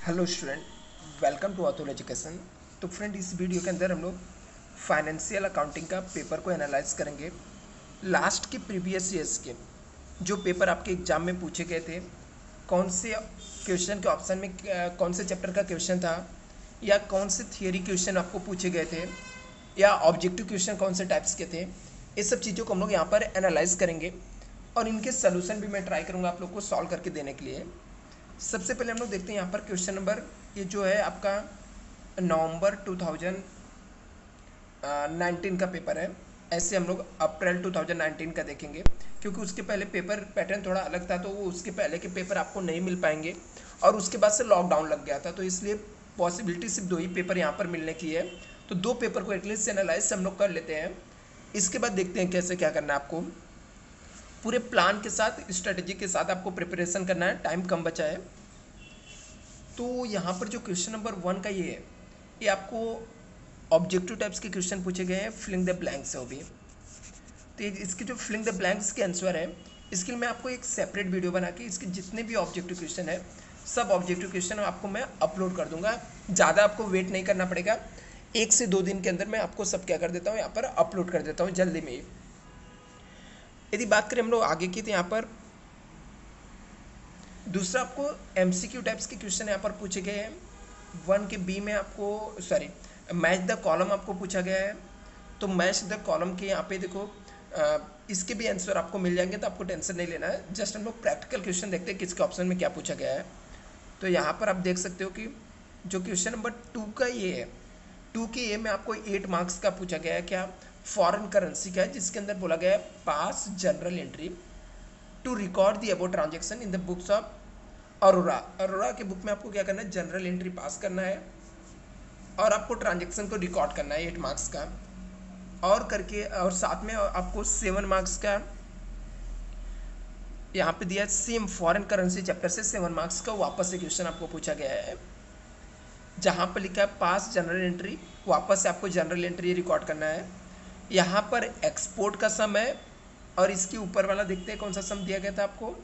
Hello student, welcome to Atul education. तो friend, इस video के अंदर हम लोग फाइनेंशियल अकाउंटिंग का पेपर को एनालाइज करेंगे। लास्ट के प्रीवियस ईयर्स के जो पेपर आपके एग्जाम में पूछे गए थे, कौन से क्वेश्चन के ऑप्शन में कौन से चैप्टर का क्वेश्चन था, या कौन से थियरी क्वेश्चन आपको पूछे गए थे, या ऑब्जेक्टिव क्वेश्चन कौन से टाइप्स के थे, इस सब चीज़ों को हम लोग यहाँ पर एनालाइज करेंगे और इनके सोल्यूशन भी मैं ट्राई करूँगा आप लोग को सॉल्व करके देने के लिए। सबसे पहले हम लोग देखते हैं यहाँ पर क्वेश्चन नंबर, ये जो है आपका नवंबर 2019 का पेपर है। ऐसे हम लोग अप्रैल 2019 का देखेंगे, क्योंकि उसके पहले पेपर पैटर्न थोड़ा अलग था, तो वो उसके पहले के पेपर आपको नहीं मिल पाएंगे और उसके बाद से लॉकडाउन लग गया था, तो इसलिए पॉसिबिलिटी सिर्फ दो ही पेपर यहाँ पर मिलने की है। तो दो पेपर को एटलीस्ट एनालाइज हम लोग कर लेते हैं। इसके बाद देखते हैं कैसे क्या करना है आपको। पूरे प्लान के साथ, स्ट्रेटेजी के साथ आपको प्रिपरेशन करना है, टाइम कम बचा है। तो यहाँ पर जो क्वेश्चन नंबर 1 का ये है, ये आपको ऑब्जेक्टिव टाइप्स के क्वेश्चन पूछे गए हैं, फिलिंग द ब्लैंक्स है वो भी। तो इसके जो फिलिंग द ब्लैंक्स के आंसर है, इसके लिए मैं आपको एक सेपरेट वीडियो बना के इसके जितने भी ऑब्जेक्टिव क्वेश्चन है, सब ऑब्जेक्टिव क्वेश्चन आपको मैं अपलोड कर दूंगा। ज़्यादा आपको वेट नहीं करना पड़ेगा, 1 से 2 दिन के अंदर मैं आपको सब क्या कर देता हूँ, यहाँ पर अपलोड कर देता हूँ जल्दी में ही। यदि बात करें हम लोग आगे की, तो यहाँ पर दूसरा आपको एमसीक्यू टाइप्स के क्वेश्चन यहाँ पर पूछे गए हैं। 1 के बी में आपको मैच द कॉलम आपको पूछा गया है। तो मैच द कॉलम के यहाँ पे देखो, इसके भी आंसर आपको मिल जाएंगे, तो आपको टेंशन नहीं लेना है। जस्ट हम लोग प्रैक्टिकल क्वेश्चन देखते हैं किसके ऑप्शन में क्या पूछा गया है। तो यहाँ पर आप देख सकते हो कि जो क्वेश्चन नंबर 2 का ये है, 2 के ए में आपको 8 मार्क्स का पूछा गया है। क्या? फॉरेन करेंसी का है, जिसके अंदर बोला गया है pass general entry to record the about transaction in the books of Arora. Arora के बुक में आपको क्या करना है, जनरल एंट्री पास करना है और आपको ट्रांजेक्शन को रिकॉर्ड करना है 8 मार्क्स का। और करके और साथ में आपको 7 मार्क्स का यहाँ पे दिया है। सेम फॉरेन करेंसी चैप्टर से 7 मार्क्स का वापस से क्वेश्चन आपको पूछा गया है, जहाँ पर लिखा है पास जनरल एंट्री, वापस से आपको जनरल एंट्री रिकॉर्ड करना है। यहाँ पर एक्सपोर्ट का सम है, और इसके ऊपर वाला देखते हैं कौन सा सम दिया गया था आपको,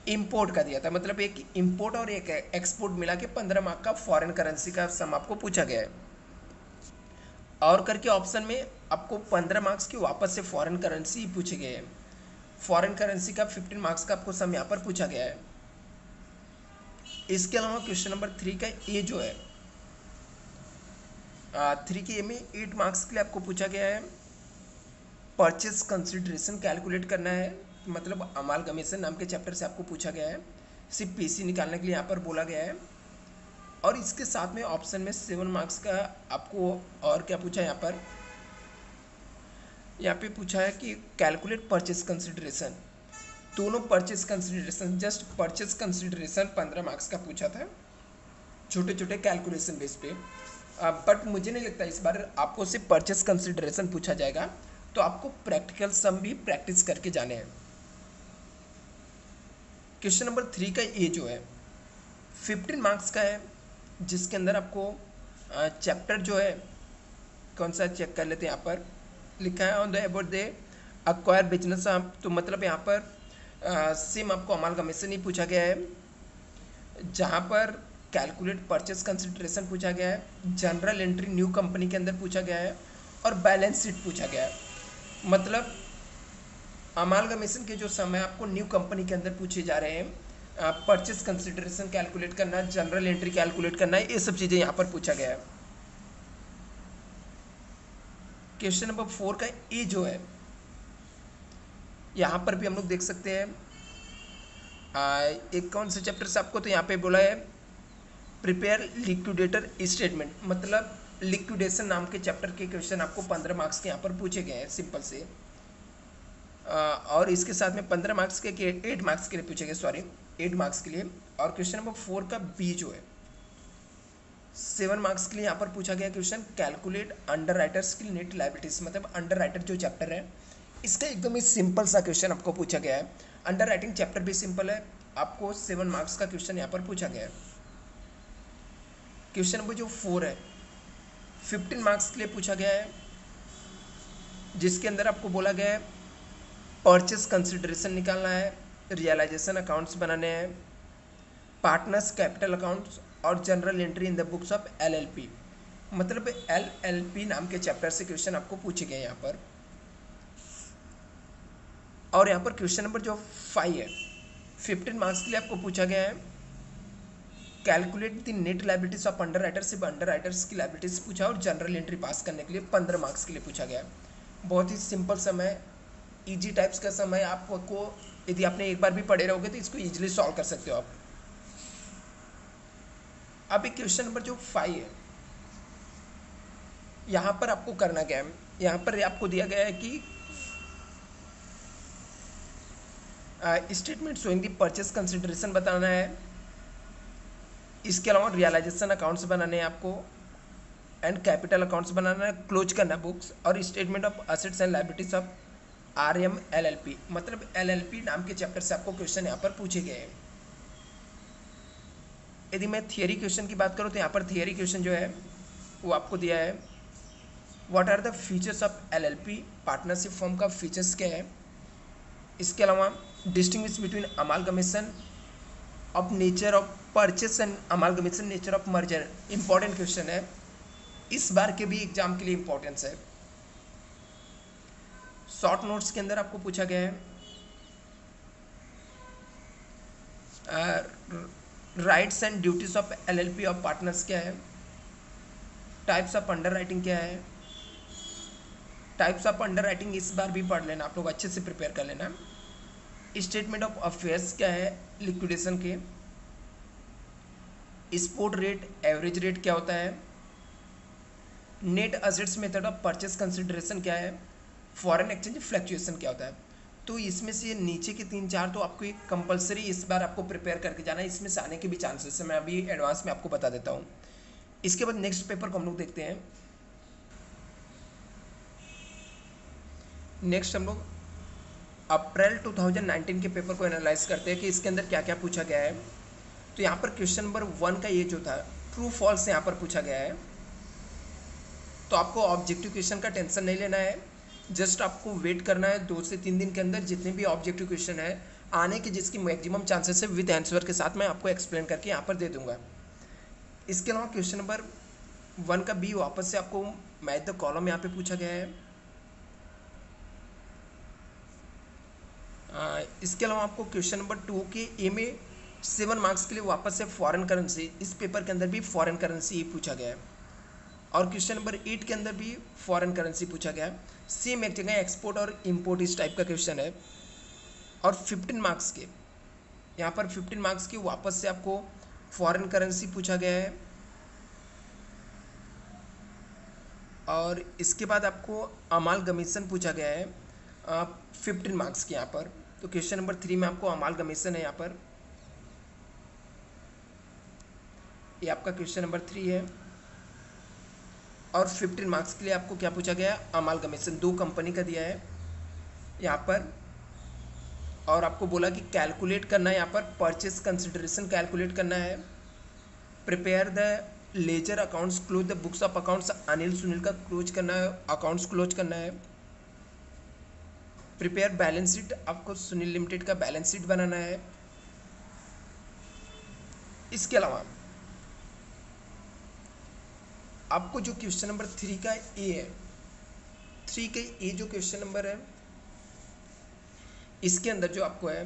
इंपोर्ट का दिया था। मतलब एक इंपोर्ट और एक एक्सपोर्ट मिला के 15 मार्क का फॉरेन करेंसी का सम आपको पूछा गया है। और करके ऑप्शन में आपको 15 मार्क्स की वापस से फॉरेन करेंसी पूछे गए हैं। फॉरेन करेंसी का 15 मार्क्स का आपको सम यहाँ पर पूछा गया है। इसके अलावा क्वेश्चन नंबर 3 का ए जो है, 3 के ए में 8 मार्क्स के लिए आपको पूछा गया है, परचेस कंसिडरेशन कैलकुलेट करना है। मतलब अमालगमेशन नाम के चैप्टर से आपको पूछा गया है, सिर्फ पीसी निकालने के लिए यहाँ पर बोला गया है। और इसके साथ में ऑप्शन में 7 मार्क्स का आपको और क्या पूछा है, यहाँ पे पूछा है कि कैलकुलेट परचेस कंसिडरेशन। दोनों purchase consideration, just purchase consideration 15 marks का पूछा था, छोटे छोटे कैलकुलेशन बेस पे। बट मुझे नहीं लगता इस बार आपको सिर्फ परचेस कंसिडरेशन पूछा जाएगा, तो आपको प्रैक्टिकल सम भी प्रैक्टिस करके जाने हैं। क्वेश्चन नंबर 3 का ये जो है 15 मार्क्स का है, जिसके अंदर आपको चैप्टर जो है कौन सा चेक कर लेते हैं। यहाँ पर लिखा है on the about they acquire business. तो मतलब यहाँ पर सेम आपको अमालगमेशन ही पूछा गया है, जहाँ पर कैलकुलेट परचेस कंसिडरेशन पूछा गया है, जनरल एंट्री न्यू कंपनी के अंदर पूछा गया है, और बैलेंस शीट पूछा गया है। मतलब अमालगमेशन के जो समय आपको न्यू कंपनी के अंदर पूछे जा रहे हैं, परचेस कंसिडरेशन कैलकुलेट करना, जनरल एंट्री कैलकुलेट करना, ये सब चीज़ें यहाँ पर पूछा गया है। क्वेश्चन नंबर 4 का ए जो है, यहाँ पर भी हम लोग देख सकते हैं एक कौन से चैप्टर से आपको, तो यहाँ पे बोला है प्रिपेयर लिक्विडेटर स्टेटमेंट। मतलब लिक्विडेशन नाम के चैप्टर के क्वेश्चन आपको 15 मार्क्स के यहाँ पर पूछे गए हैं, सिंपल से। और इसके साथ में 15 मार्क्स के 8 मार्क्स के लिए पूछे गए, 8 मार्क्स के लिए। और क्वेश्चन नंबर 4 का बी जो है 7 मार्क्स के लिए यहाँ पर पूछा गया क्वेश्चन, कैलकुलेट अंडर राइटर्स की नेट लाइबिलिटीज। मतलब अंडर राइटर जो चैप्टर है, इसका एकदम ही सिंपल सा क्वेश्चन आपको पूछा गया है। अंडर राइटिंग चैप्टर भी सिंपल है, आपको 7 मार्क्स का क्वेश्चन यहाँ पर पूछा गया है। क्वेश्चन नंबर जो 4 है 15 मार्क्स के लिए पूछा गया है, जिसके अंदर आपको बोला गया है परचेस कंसिडरेशन निकालना है, रियलाइजेशन अकाउंट्स बनाने हैं, पार्टनर्स कैपिटल अकाउंट्स और general entry in the books of LLP. मतलब एलएलपी नाम के चैप्टर से क्वेश्चन आपको पूछे गए यहाँ पर। और यहाँ पर क्वेश्चन नंबर जो 5 है 15 मार्क्स के लिए आपको पूछा गया है। Calculate the net liabilities of under writers, सिर्फ अंडर राइटर्स की लाइबिलिटीज पूछा और जनरल एंट्री पास करने के लिए 15 मार्क्स के लिए पूछा गया। बहुत ही सिंपल समय, इजी टाइप्स का समय। आपको यदि आपने एक बार भी पढ़े रहोगे तो इसको इजीली सॉल्व कर सकते हो आप। अब एक क्वेश्चन नंबर जो 5 है, यहाँ पर आपको करना क्या है, यहाँ पर आपको दिया गया है कि स्टेटमेंट शोइंग दी परचेस कंसिडरेशन बताना है। इसके अलावा रियलाइजेशन अकाउंट्स बनाने हैं आपको, एंड कैपिटल अकाउंट्स बनाना है, क्लोज करना बुक्स, और statement of assets and liabilities of RM LLP. मतलब एलएलपी नाम के चैप्टर से आपको क्वेश्चन यहाँ पर पूछे गए हैं। यदि मैं थियरी क्वेश्चन की बात करूँ तो यहाँ पर थियरी क्वेश्चन जो है वो आपको दिया है, what are the features of LLP, partnership form का फीचर्स क्या है। इसके अलावा distinguish between amalgamation of nature of purchase and amalgamation nature of merger. Important question है, इस बार के भी एग्जाम के लिए इंपॉर्टेंस है। शॉर्ट नोट्स के अंदर आपको पूछा गया है rights and duties of LLP of partners क्या है, टाइप्स ऑफ अंडर राइटिंग क्या है। टाइप्स ऑफ अंडर राइटिंग इस बार भी पढ़ लेना, आप लोग अच्छे से प्रिपेयर कर लेना। स्टेटमेंट ऑफ अफेयर्स क्या है लिक्विडेशन के। स्पॉट रेट, एवरेज रेट क्या होता है। Net assets method of purchase consideration क्या है। फॉरेन एक्सचेंज फ्लक्चुएशन क्या होता है। तो इसमें से नीचे के 3-4 तो आपको एक कंपलसरी इस बार आपको प्रिपेयर करके जाना है, इसमें से आने के भी चांसेस है, मैं अभी एडवांस में आपको बता देता हूँ। इसके बाद नेक्स्ट पेपर को हम लोग देखते हैं। नेक्स्ट हम लोग अप्रैल 2019 के पेपर को एनालाइज करते हैं कि इसके अंदर क्या क्या पूछा गया है। तो यहाँ पर क्वेश्चन नंबर 1 का ये जो था ट्रू फॉल्स यहाँ पर पूछा गया है। तो आपको ऑब्जेक्टिव क्वेश्चन का टेंशन नहीं लेना है, जस्ट आपको वेट करना है 2 से 3 दिन के अंदर जितने भी ऑब्जेक्टिव क्वेश्चन है आने के, जिसकी मैक्सिमम चांसेस है विद आंसर के साथ मैं आपको एक्सप्लेन करके यहाँ पर दे दूंगा। इसके अलावा क्वेश्चन नंबर 1 का बी वापस से आपको मैच द कॉलम यहाँ पे पूछा गया है। इसके अलावा आपको क्वेश्चन नंबर 2 के ए में 7 मार्क्स के लिए वापस से फॉरेन करेंसी, इस पेपर के अंदर भी फॉरेन करेंसी ही पूछा गया है। और क्वेश्चन नंबर 8 के अंदर भी फॉरेन करेंसी पूछा गया है। सेम एक जगह एक्सपोर्ट और इंपोर्ट इस टाइप का क्वेश्चन है। और 15 मार्क्स के, यहाँ पर 15 मार्क्स की वापस से आपको फॉरेन करेंसी पूछा गया है। और इसके बाद आपको अमालगमेशन पूछा गया है 15 मार्क्स के यहाँ पर। तो क्वेश्चन नंबर 3 में आपको अमालगमेशन है यहाँ पर, ये आपका क्वेश्चन नंबर 3 है। और 15 मार्क्स के लिए आपको क्या पूछा गया, अमालगमेशन 2 कंपनी का दिया है यहाँ पर। और आपको बोला कि कैलकुलेट करना है, यहाँ पर परचेस कंसिडरेशन कैलकुलेट करना है। Prepare the ledger accounts, close the books of accounts, Anil Sunil का क्लोज करना है, अकाउंट्स क्लोज करना है। प्रिपेयर बैलेंस शीट, आपको सुनील लिमिटेड का बैलेंस शीट बनाना है। इसके अलावा आपको जो क्वेश्चन नंबर 3 का ए है, 3 के ए जो क्वेश्चन नंबर है, इसके अंदर जो आपको है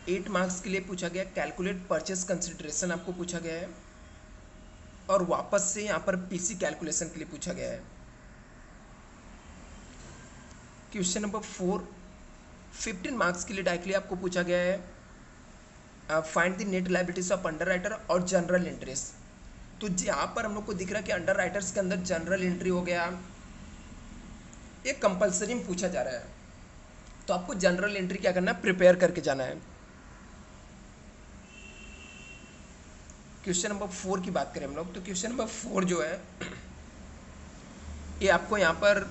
8 मार्क्स के लिए पूछा गया कैलकुलेट परचेस कंसिडरेशन आपको पूछा गया है। और वापस से यहाँ पर पीसी कैलकुलेशन के लिए पूछा गया है। क्वेश्चन नंबर 4 15 मार्क्स के लिए डायरेक्टली आपको पूछा गया है find the net liabilities of under writer और जनरल इंटरेस्ट। तो यहाँ पर हम लोग को दिख रहा है कि अंडर राइटर्स के अंदर जनरल एंट्री हो गया, ये कंपलसरी में पूछा जा रहा है। तो आपको जनरल एंट्री क्या करना है, प्रिपेयर करके जाना है। क्वेश्चन नंबर 4 की बात करें हम लोग, तो क्वेश्चन नंबर 4 जो है ये आपको यहाँ पर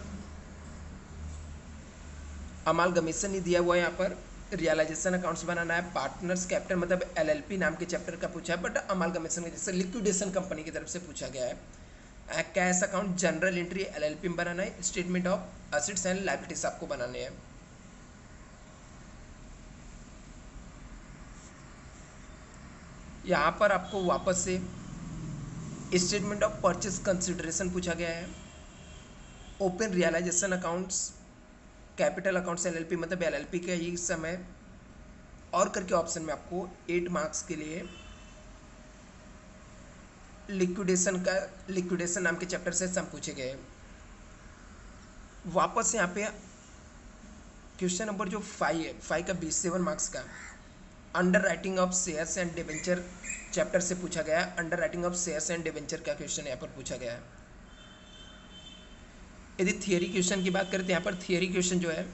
अमालगमेशन ही दिया हुआ है। यहाँ पर रियलाइजेशन अकाउंट्स बनाना है, पार्टनर्स कैपिटल मतलब एलएलपी नाम के चैप्टर का पूछा है, बट अमालगमेशन के जैसे लिक्विडेशन कंपनी की तरफ से पूछा गया है। Cash account general entry LLP में बनाना है। Statement of assets and liabilities आपको बनाने हैं। यहाँ पर आपको वापस से स्टेटमेंट ऑफ परचेस कंसिडरेशन पूछा गया है, open realisation accounts, capital accounts LLP मतलब एलएलपी का ही समय, और करके ऑप्शन में आपको 8 मार्क्स के लिए लिक्विडेशन नाम के चैप्टर से सम पूछे गए हैं। वापस यहाँ पे क्वेश्चन नंबर जो 5 है, 5 का 27 मार्क्स का under writing of shares and debenture chapter से पूछा गया है। Under writing of shares and debenture का क्वेश्चन यहाँ पर पूछा गया है। यदि थियरी क्वेश्चन की बात करें तो यहाँ पर थियरी क्वेश्चन जो है,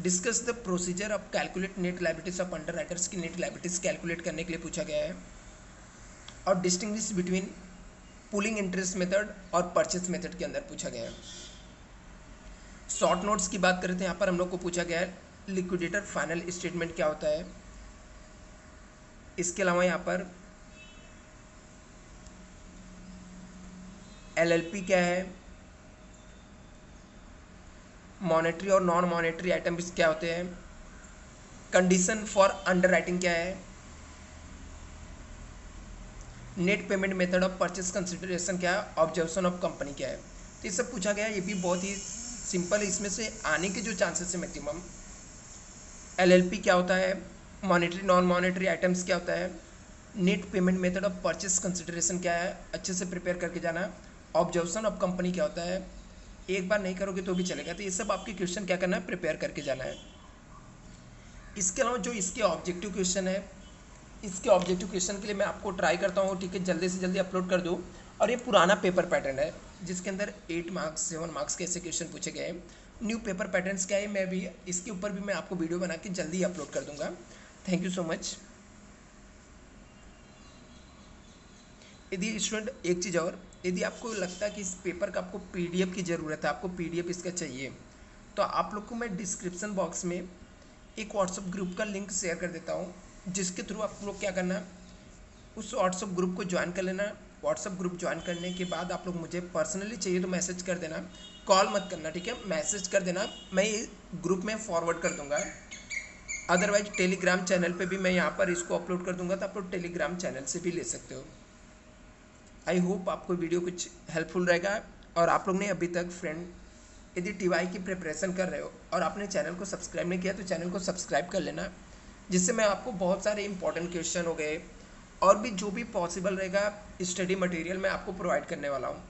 discuss the procedure of calculate net liabilities of under writers की नेट लायबिलिटीज कैलकुलेट करने के लिए पूछा गया है, और distinguish between pulling interest method और परचेस मेथड के अंदर पूछा गया है। शॉर्ट नोट्स की बात करें तो यहाँ पर हम लोग को पूछा गया है लिक्विडेटर फाइनल स्टेटमेंट क्या होता है। इसके अलावा यहाँ पर एलएलपी क्या है, मॉनेटरी और नॉन मॉनेटरी आइटम्स क्या होते हैं, कंडीशन फॉर अंडर राइटिंग क्या है, net payment method of purchase consideration क्या है, ऑब्जर्वेशन ऑफ कंपनी क्या है। तो ये सब पूछा गया है। ये भी बहुत ही सिंपल है, इसमें से आने के जो चांसेस है मैक्सिमम। एलएलपी क्या होता है, मॉनेटरी नॉन मॉनेटरी आइटम्स क्या होता है, net payment method of purchase consideration क्या है, अच्छे से प्रिपेयर करके जाना। ऑब्जर्वेशन ऑफ कंपनी क्या होता है, एक बार नहीं करोगे तो भी चलेगा। तो ये सब आपके क्वेश्चन क्या करना है, प्रिपेयर करके जाना है। इसके अलावा जो इसके ऑब्जेक्टिव क्वेश्चन है, इसके ऑब्जेक्टिव क्वेश्चन के लिए मैं आपको ट्राई करता हूँ, ठीक है, जल्दी से जल्दी अपलोड कर दूँ। और ये पुराना पेपर पैटर्न है जिसके अंदर 8 मार्क्स 7 मार्क्स के ऐसे क्वेश्चन पूछे गए हैं। न्यू पेपर पैटर्न्स क्या है, मैं भी इसके ऊपर भी मैं आपको वीडियो बना के जल्दी अपलोड कर दूंगा। Thank you so much. यदि स्टूडेंट एक चीज़ और, यदि आपको लगता है कि इस पेपर का आपको पीडीएफ की ज़रूरत है, आपको पीडीएफ इसका चाहिए, तो आप लोग को मैं डिस्क्रिप्शन बॉक्स में एक व्हाट्सएप ग्रुप का लिंक शेयर कर देता हूँ, जिसके थ्रू आप लोग क्या करना, उस व्हाट्सएप ग्रुप को ज्वाइन कर लेना। व्हाट्सएप ग्रुप ज्वाइन करने के बाद आप लोग मुझे पर्सनली चाहिए तो मैसेज कर देना, कॉल मत करना, ठीक है, मैसेज कर देना, मैं ये ग्रुप में फॉरवर्ड कर दूंगा। अदरवाइज टेलीग्राम चैनल पे भी मैं यहाँ पर इसको अपलोड कर दूंगा, तो आप लोग टेलीग्राम चैनल से भी ले सकते हो। आई होप आपको वीडियो कुछ हेल्पफुल रहेगा। और आप लोग ने अभी तक फ्रेंड यदि टीवाई की प्रिपरेशन कर रहे हो और आपने चैनल को सब्सक्राइब नहीं किया तो चैनल को सब्सक्राइब कर लेना, जिससे मैं आपको बहुत सारे इंपॉर्टेंट क्वेश्चन हो गए और भी जो भी पॉसिबल रहेगा स्टडी मटेरियल मैं आपको प्रोवाइड करने वाला हूँ।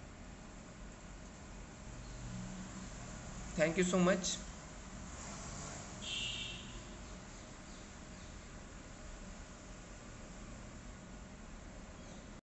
Thank you so much.